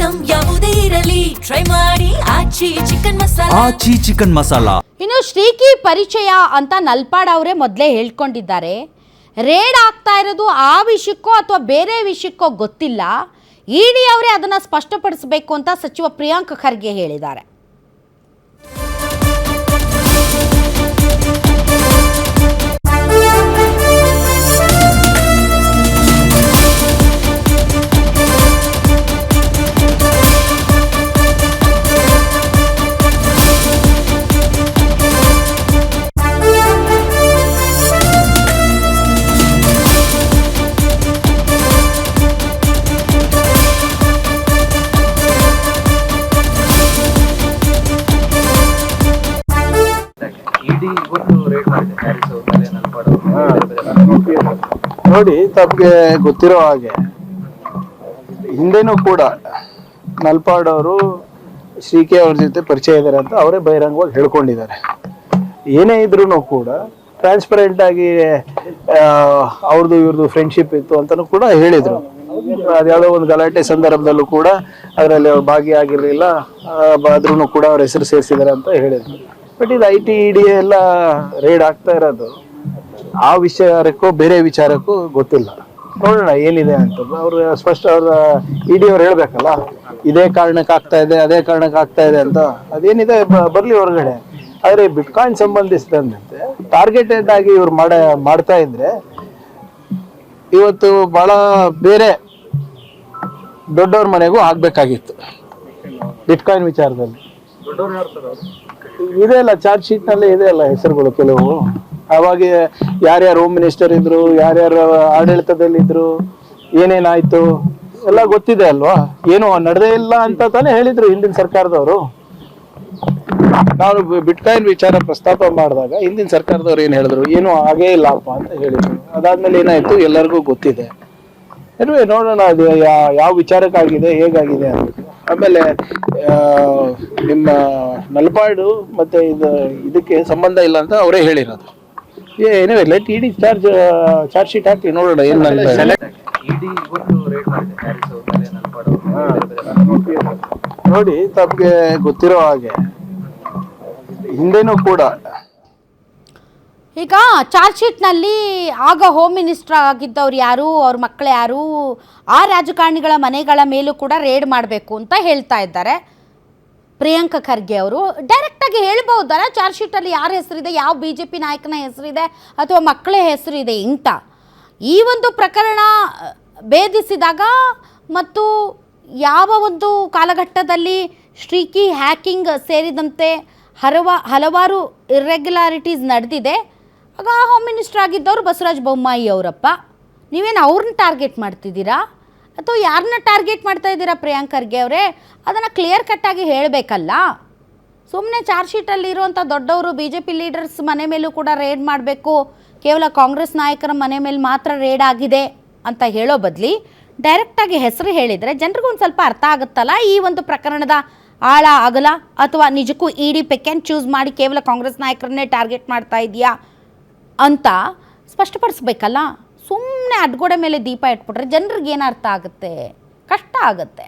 Item ಯಾವುದೇ ಇರಲಿ try ಮಾಡಿ ಆಚಿ ಚಿಕನ್ ಮಸಾಲಾ. ಇನ್ನು ಶ್ರೀಕಿ ಪರಿಚಯ ಅಂತ ನಲ್ಪಾಡ್ ಅವರೇ ಮೊದಲೇ ಹೇಳ್ಕೊಂಡಿದ್ದಾರೆ. ರೇಡ್ ಆಗ್ತಾ ಇರೋದು ಆ ವಿಷಯಕ್ಕೋ ಅಥವಾ ಬೇರೆ ವಿಷಯಕ್ಕೋ ಗೊತ್ತಿಲ್ಲ. ಇಡಿ ಅವರೇ ಅದನ್ನು ಸ್ಪಷ್ಟಪಡಿಸಬೇಕು ಅಂತ ಸಚಿವ ಪ್ರಿಯಾಂಕ್ ಖರ್ಗೆ ಹೇಳಿದ್ದಾರೆ. ನೋಡಿ, ತಮಗೆ ಗೊತ್ತಿರೋ ಹಾಗೆ ಹಿಂದೆನೂ ಕೂಡ ನಲ್ಪಾಡ್ ಅವರು ಶ್ರೀಕೆ ಅವ್ರ ಜೊತೆ ಪರಿಚಯ ಇದ್ದಾರೆ ಅಂತ ಅವರೇ ಬಹಿರಂಗವಾಗಿ ಹೇಳ್ಕೊಂಡಿದ್ದಾರೆ. ಏನೇ ಇದ್ರೂ ಕೂಡ ಟ್ರಾನ್ಸ್ಪರೆಂಟ್ ಆಗಿ ಅವ್ರದ್ದು ಇವ್ರದ್ದು ಫ್ರೆಂಡ್ಶಿಪ್ ಇತ್ತು ಅಂತಲೂ ಕೂಡ ಹೇಳಿದ್ರು. ಅದ್ಯಾವುದೋ ಒಂದು ಗಲಾಟೆ ಸಂದರ್ಭದಲ್ಲೂ ಕೂಡ ಅದರಲ್ಲಿ ಭಾಗಿಯಾಗಿರ್ಲಿಲ್ಲ, ಆದ್ರೂ ಕೂಡ ಅವ್ರ ಹೆಸರು ಸೇರಿಸಿದ್ದಾರೆ ಅಂತ ಹೇಳಿದ್ರು. ಬಟ್ ಇದು IT ED ಎಲ್ಲ ರೇಡ್ ಆಗ್ತಾ ಇರೋದು ಆ ವಿಚಾರಕ್ಕೂ ಬೇರೆ ವಿಚಾರಕ್ಕೂ ಗೊತ್ತಿಲ್ಲ. ನೋಡೋಣ ಏನಿದೆ ಅಂತ. ಅವ್ರು ಸ್ಪಷ್ಟ ಅವ್ರ ED ಅವ್ರು ಹೇಳ್ಬೇಕಲ್ಲ, ಇದೇ ಕಾರಣಕ್ಕೆ ಆಗ್ತಾ ಇದೆ ಅದೇ ಕಾರಣಕ್ಕೆ ಆಗ್ತಾ ಇದೆ ಅಂತ. ಅದೇನಿದೆ ಬರ್ಲಿ ಹೊರಗಡೆ. ಆದ್ರೆ ಬಿಟ್ಕಾಯಿನ್ ಸಂಬಂಧಿಸಿದಂತೆ ಟಾರ್ಗೆಟೆಡ್ ಆಗಿ ಇವ್ರು ಮಾಡ್ತಾ ಇದ್ರೆ ಇವತ್ತು ಬಹಳ ಬೇರೆ ದೊಡ್ಡವ್ರ ಮನೆಗೂ ಆಗ್ಬೇಕಾಗಿತ್ತು. ಬಿಟ್ಕಾಯಿನ್ ವಿಚಾರದಲ್ಲಿ ಇದೆ ಅಲ್ಲ, ಚಾರ್ಜ್ ಶೀಟ್ ನಲ್ಲಿ ಇದೆ ಅಲ್ಲ ಹೆಸರುಗಳು ಕೆಲವು. ಅವಾಗ ಯಾರ್ಯಾರು ಹೋಮ್ ಮಿನಿಸ್ಟರ್ ಇದ್ರು, ಯಾರ್ಯಾರು ಆಡಳಿತದಲ್ಲಿ ಇದ್ರು, ಏನೇನಾಯ್ತು ಎಲ್ಲ ಗೊತ್ತಿದೆ ಅಲ್ವಾ. ಏನು ನಡೆದೇ ಇಲ್ಲ ಅಂತ ತಾನೇ ಹೇಳಿದ್ರು ಹಿಂದಿನ ಸರ್ಕಾರದವರು. ನಾನು ಬಿಟ್ಕಾಯಿನ್ ವಿಚಾರ ಪ್ರಸ್ತಾಪ ಮಾಡಿದಾಗ ಹಿಂದಿನ ಸರ್ಕಾರದವ್ರು ಏನ್ ಹೇಳಿದ್ರು, ಏನು ಆಗೇ ಇಲ್ಲಪ್ಪ ಅಂತ ಹೇಳಿದ್ರು. ಅದಾದ್ಮೇಲೆ ಏನಾಯ್ತು ಎಲ್ಲರಿಗೂ ಗೊತ್ತಿದೆ. ನೋಡೋಣ ಅದು ಯಾವ ವಿಚಾರಕ್ಕಾಗಿದೆ ಹೇಗಾಗಿದೆ ಅಂತ. ಆಮೇಲೆ ನಿಮ್ಮ ನಲ್ಪಾಡು ಮತ್ತೆ ಇದಕ್ಕೆ ಸಂಬಂಧ ಇಲ್ಲ ಅಂತ ಅವರೇ ಹೇಳಿರೋದು. ಏನಿವೆ ಲೆಟ್ ಇಡಿ ಚಾರ್ಜ್ ಶೀಟ್ ಹಾಕಿ ನೋಡೋಣ ಏನ್ ನೋಡಿ, ತಮಗೆ ಗೊತ್ತಿರೋ ಹಾಗೆ ಹಿಂದೆನೂ ಕೂಡ ಈಗ ಚಾರ್ಜ್ ಶೀಟ್ನಲ್ಲಿ ಆಗ ಹೋಮ್ ಮಿನಿಸ್ಟರ್ ಆಗಿದ್ದವ್ರು ಯಾರು, ಅವ್ರ ಮಕ್ಕಳು ಯಾರು, ಆ ರಾಜಕಾರಣಿಗಳ ಮನೆಗಳ ಮೇಲೂ ಕೂಡ ರೇಡ್ ಮಾಡಬೇಕು ಅಂತ ಹೇಳ್ತಾ ಇದ್ದಾರೆ ಪ್ರಿಯಾಂಕ್ ಖರ್ಗೆ ಅವರು. ಡೈರೆಕ್ಟಾಗಿ ಹೇಳ್ಬಹುದಲ್ಲ ಚಾರ್ಜ್ ಶೀಟಲ್ಲಿ ಯಾರ ಹೆಸರಿದೆ, ಯಾವ BJP ನಾಯಕನ ಹೆಸರಿದೆ ಅಥವಾ ಮಕ್ಕಳ ಹೆಸರಿದೆ ಅಂತ. ಈ ಒಂದು ಪ್ರಕರಣ ಭೇದಿಸಿದಾಗ ಮತ್ತು ಯಾವ ಒಂದು ಕಾಲಘಟ್ಟದಲ್ಲಿ ಶ್ರೀಕಿ ಹ್ಯಾಕಿಂಗ್ ಸೇರಿದಂತೆ ಹಲವಾರು ಇರ್ರೆಗ್ಯುಲಾರಿಟೀಸ್ ನಡೆದಿದೆ. ಆಗ ಹೋಮ್ ಮಿನಿಸ್ಟರ್ ಆಗಿದ್ದವರು ಬಸವರಾಜ ಬೊಮ್ಮಾಯಿ ಅವರಪ್ಪ. ನೀವೇನು ಅವ್ರನ್ನ ಟಾರ್ಗೆಟ್ ಮಾಡ್ತಿದ್ದೀರಾ ಅಥವಾ ಯಾರನ್ನ ಟಾರ್ಗೆಟ್ ಮಾಡ್ತಾ ಇದ್ದೀರಾ ಪ್ರಿಯಾಂಕ್ ಖರ್ಗೆ ಅವರೇ? ಅದನ್ನು ಕ್ಲಿಯರ್ ಕಟ್ಟಾಗಿ ಹೇಳಬೇಕಲ್ಲ. ಸುಮ್ಮನೆ ಚಾರ್ಜ್ ಶೀಟಲ್ಲಿ ಇರುವಂಥ ದೊಡ್ಡವರು BJP ಲೀಡರ್ಸ್ ಮನೆ ಮೇಲೂ ಕೂಡ ರೇಡ್ ಮಾಡಬೇಕು, ಕೇವಲ ಕಾಂಗ್ರೆಸ್ ನಾಯಕರ ಮನೆ ಮೇಲೆ ಮಾತ್ರ ರೇಡ್ ಆಗಿದೆ ಅಂತ ಹೇಳೋ ಬದಲಿ ಡೈರೆಕ್ಟಾಗಿ ಹೆಸರು ಹೇಳಿದರೆ ಜನರಿಗೂ ಒಂದು ಸ್ವಲ್ಪ ಅರ್ಥ ಆಗುತ್ತಲ್ಲ ಈ ಒಂದು ಪ್ರಕರಣದ ಆಳ ಅಗಲ. ಅಥವಾ ನಿಜಕ್ಕೂ ED ಪಿಕ್ ಆ್ಯಂಡ್ ಚೂಸ್ ಮಾಡಿ ಕೇವಲ ಕಾಂಗ್ರೆಸ್ ನಾಯಕರನ್ನೇ ಟಾರ್ಗೆಟ್ ಮಾಡ್ತಾ ಇದೆಯಾ ಅಂತ ಸ್ಪಷ್ಟಪಡಿಸ್ಬೇಕಲ್ಲ. ಸುಮ್ಮನೆ ಅಡ್ಗೋಡೆ ಮೇಲೆ ದೀಪ ಇಟ್ಬಿಟ್ರೆ ಜನರಿಗೆ ಏನು ಅರ್ಥ ಆಗುತ್ತೆ? ಕಷ್ಟ ಆಗುತ್ತೆ.